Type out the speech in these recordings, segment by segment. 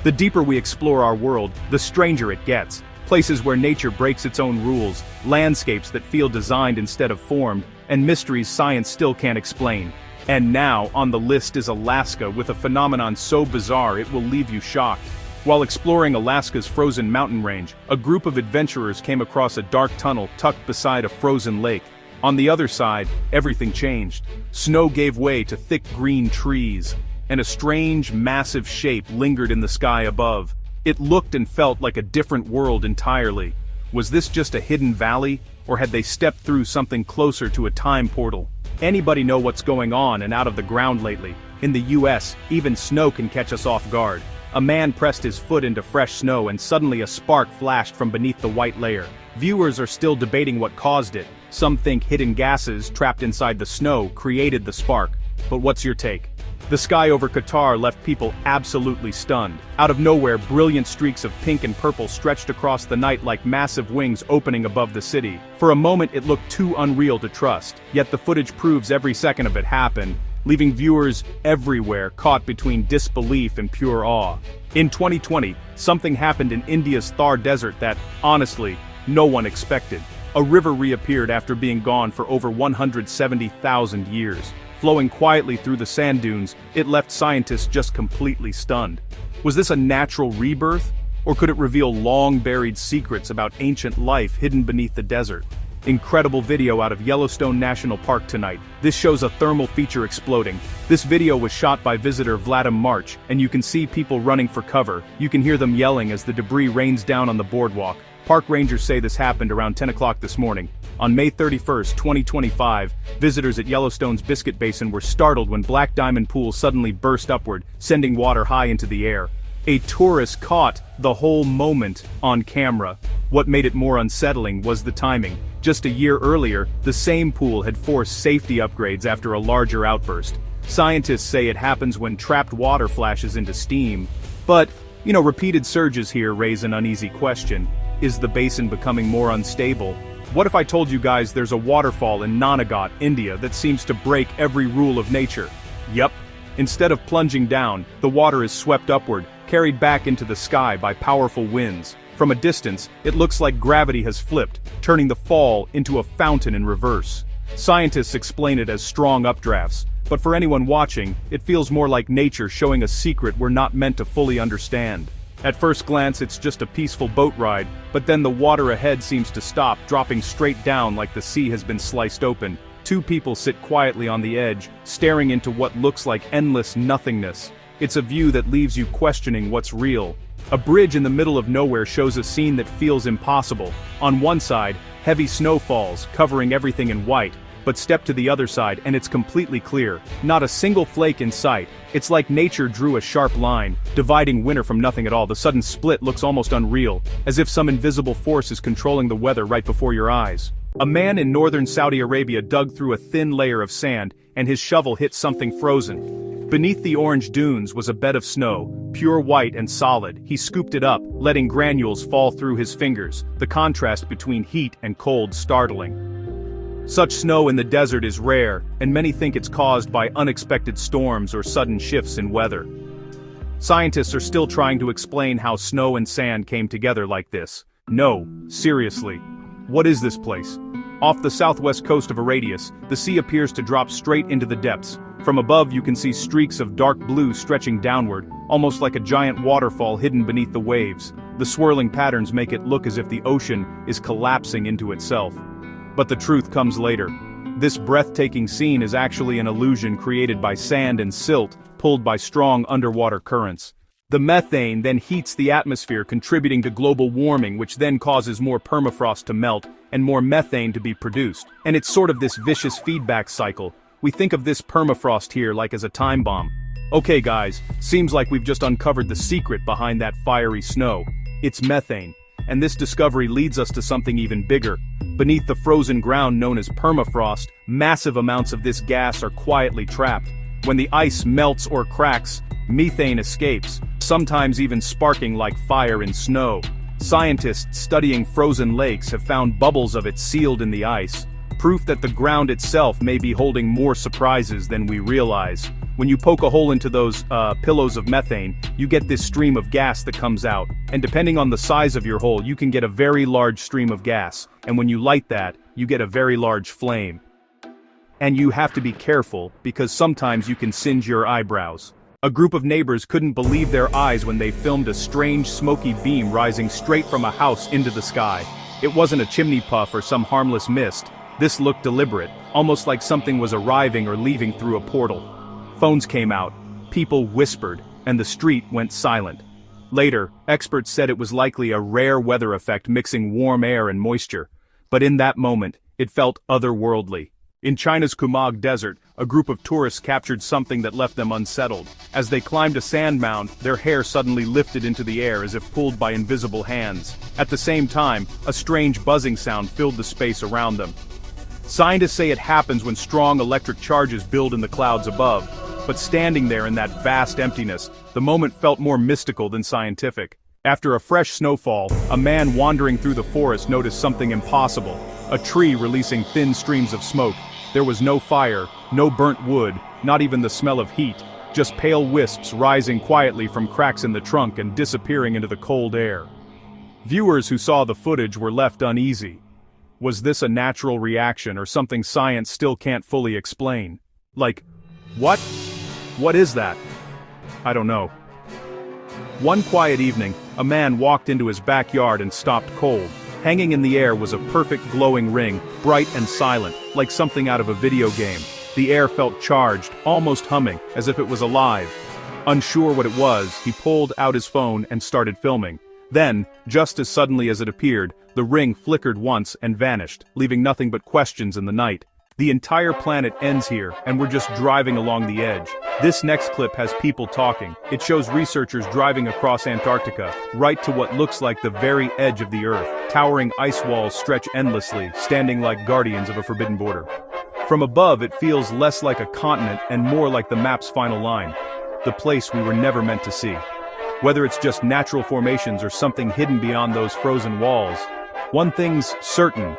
The deeper we explore our world, the stranger it gets. Places where nature breaks its own rules, landscapes that feel designed instead of formed, and mysteries science still can't explain. And now, on the list is Alaska, with a phenomenon so bizarre it will leave you shocked. While exploring Alaska's frozen mountain range, a group of adventurers came across a dark tunnel tucked beside a frozen lake. On the other side, everything changed. Snow gave way to thick green trees, and a strange, massive shape lingered in the sky above. It looked and felt like a different world entirely. Was this just a hidden valley, or had they stepped through something closer to a time portal? Anybody know what's going on and out of the ground lately? In the US, even snow can catch us off guard. A man pressed his foot into fresh snow and suddenly a spark flashed from beneath the white layer. Viewers are still debating what caused it. Some think hidden gases trapped inside the snow created the spark. But what's your take? The sky over Qatar left people absolutely stunned. Out of nowhere, brilliant streaks of pink and purple stretched across the night like massive wings opening above the city. For a moment it looked too unreal to trust, yet the footage proves every second of it happened, leaving viewers everywhere caught between disbelief and pure awe. In 2020, something happened in India's Thar Desert that, honestly, no one expected. A river reappeared after being gone for over 170,000 years. Flowing quietly through the sand dunes, it left scientists just completely stunned. Was this a natural rebirth? Or could it reveal long-buried secrets about ancient life hidden beneath the desert? Incredible video out of Yellowstone National Park tonight. This shows a thermal feature exploding. This video was shot by visitor Vladim March, and you can see people running for cover. You can hear them yelling as the debris rains down on the boardwalk. Park rangers say this happened around 10 o'clock this morning. On May 31, 2025, visitors at Yellowstone's Biscuit Basin were startled when Black Diamond Pool suddenly burst upward, sending water high into the air. A tourist caught the whole moment on camera. What made it more unsettling was the timing. Just a year earlier, the same pool had forced safety upgrades after a larger outburst. Scientists say it happens when trapped water flashes into steam. But, repeated surges here raise an uneasy question. Is the basin becoming more unstable? What if I told you guys there's a waterfall in Nanagat, India that seems to break every rule of nature? Yup. Instead of plunging down, the water is swept upward, carried back into the sky by powerful winds. From a distance, it looks like gravity has flipped, turning the fall into a fountain in reverse. Scientists explain it as strong updrafts, but for anyone watching, it feels more like nature showing a secret we're not meant to fully understand. At first glance it's just a peaceful boat ride, but then the water ahead seems to stop, dropping straight down like the sea has been sliced open. Two people sit quietly on the edge, staring into what looks like endless nothingness. It's a view that leaves you questioning what's real. A bridge in the middle of nowhere shows a scene that feels impossible. On one side, heavy snow falls, covering everything in white, but step to the other side and it's completely clear. Not a single flake in sight. It's like nature drew a sharp line, dividing winter from nothing at all. The sudden split looks almost unreal, as if some invisible force is controlling the weather right before your eyes. A man in northern Saudi Arabia dug through a thin layer of sand, and his shovel hit something frozen. Beneath the orange dunes was a bed of snow, pure white and solid. He scooped it up, letting granules fall through his fingers, the contrast between heat and cold startling. Such snow in the desert is rare, and many think it's caused by unexpected storms or sudden shifts in weather. Scientists are still trying to explain how snow and sand came together like this. No, seriously. What is this place? Off the southwest coast of Aradius, the sea appears to drop straight into the depths. From above you can see streaks of dark blue stretching downward, almost like a giant waterfall hidden beneath the waves. The swirling patterns make it look as if the ocean is collapsing into itself. But the truth comes later. This breathtaking scene is actually an illusion created by sand and silt, pulled by strong underwater currents. The methane then heats the atmosphere, contributing to global warming, which then causes more permafrost to melt, and more methane to be produced. And it's sort of this vicious feedback cycle. We think of this permafrost here like as a time bomb. Okay guys, seems like we've just uncovered the secret behind that fiery snow. It's methane. And this discovery leads us to something even bigger. Beneath the frozen ground known as permafrost, massive amounts of this gas are quietly trapped. When the ice melts or cracks, methane escapes, sometimes even sparking like fire in snow. Scientists studying frozen lakes have found bubbles of it sealed in the ice. proof that the ground itself may be holding more surprises than we realize. When you poke a hole into those, pillows of methane, you get this stream of gas that comes out, and depending on the size of your hole, you can get a very large stream of gas, and when you light that, you get a very large flame. And you have to be careful, because sometimes you can singe your eyebrows. A group of neighbors couldn't believe their eyes when they filmed a strange smoky beam rising straight from a house into the sky. It wasn't a chimney puff or some harmless mist. This looked deliberate, almost like something was arriving or leaving through a portal. Phones came out, people whispered, and the street went silent. Later, experts said it was likely a rare weather effect mixing warm air and moisture. But in that moment, it felt otherworldly. In China's Kumag Desert, a group of tourists captured something that left them unsettled. As they climbed a sand mound, their hair suddenly lifted into the air as if pulled by invisible hands. At the same time, a strange buzzing sound filled the space around them. Scientists say it happens when strong electric charges build in the clouds above. But standing there in that vast emptiness, the moment felt more mystical than scientific. After a fresh snowfall, a man wandering through the forest noticed something impossible. A tree releasing thin streams of smoke. There was no fire, no burnt wood, not even the smell of heat, just pale wisps rising quietly from cracks in the trunk and disappearing into the cold air. Viewers who saw the footage were left uneasy. Was this a natural reaction or something science still can't fully explain? Like, what? What is that? I don't know. One quiet evening, a man walked into his backyard and stopped cold. Hanging in the air was a perfect glowing ring, bright and silent, like something out of a video game. The air felt charged, almost humming, as if it was alive. Unsure what it was, he pulled out his phone and started filming. Then, just as suddenly as it appeared, the ring flickered once and vanished, leaving nothing but questions in the night. The entire planet ends here, and we're just driving along the edge. This next clip has people talking. It shows researchers driving across Antarctica, right to what looks like the very edge of the Earth. Towering ice walls stretch endlessly, standing like guardians of a forbidden border. From above, it feels less like a continent and more like the map's final line. The place we were never meant to see. Whether it's just natural formations or something hidden beyond those frozen walls, one thing's certain.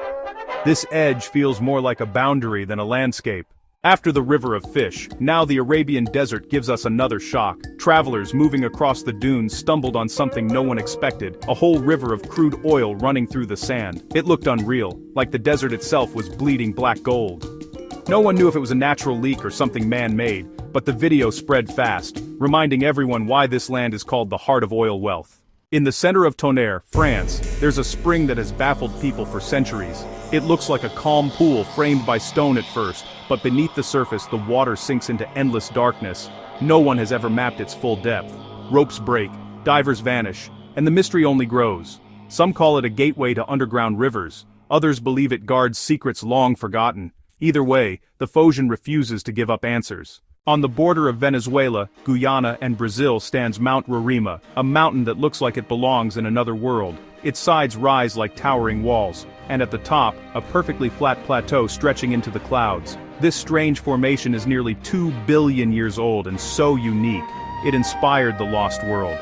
This edge feels more like a boundary than a landscape. After the river of fish, now the Arabian desert gives us another shock. Travelers moving across the dunes stumbled on something no one expected, a whole river of crude oil running through the sand. It looked unreal, like the desert itself was bleeding black gold. No one knew if it was a natural leak or something man-made, but the video spread fast, reminding everyone why this land is called the heart of oil wealth. In the center of Tonnerre, France, there's a spring that has baffled people for centuries. It looks like a calm pool framed by stone at first, but beneath the surface the water sinks into endless darkness. No one has ever mapped its full depth. Ropes break, divers vanish, and the mystery only grows. Some call it a gateway to underground rivers, others believe it guards secrets long forgotten. Either way, the Phocian refuses to give up answers. On the border of Venezuela, Guyana, and Brazil stands Mount Roraima, a mountain that looks like it belongs in another world. Its sides rise like towering walls, and at the top, a perfectly flat plateau stretching into the clouds. This strange formation is nearly 2 billion years old and so unique, it inspired the Lost World.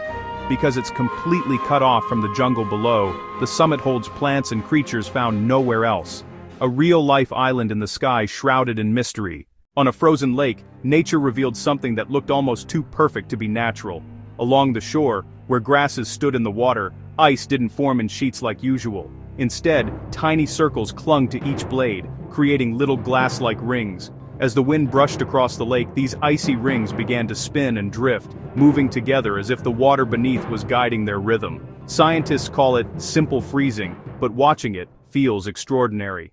Because it's completely cut off from the jungle below, the summit holds plants and creatures found nowhere else. A real-life island in the sky shrouded in mystery. On a frozen lake, nature revealed something that looked almost too perfect to be natural. Along the shore, where grasses stood in the water, ice didn't form in sheets like usual. Instead, tiny circles clung to each blade, creating little glass-like rings. As the wind brushed across the lake, these icy rings began to spin and drift, moving together as if the water beneath was guiding their rhythm. Scientists call it simple freezing, but watching it feels extraordinary.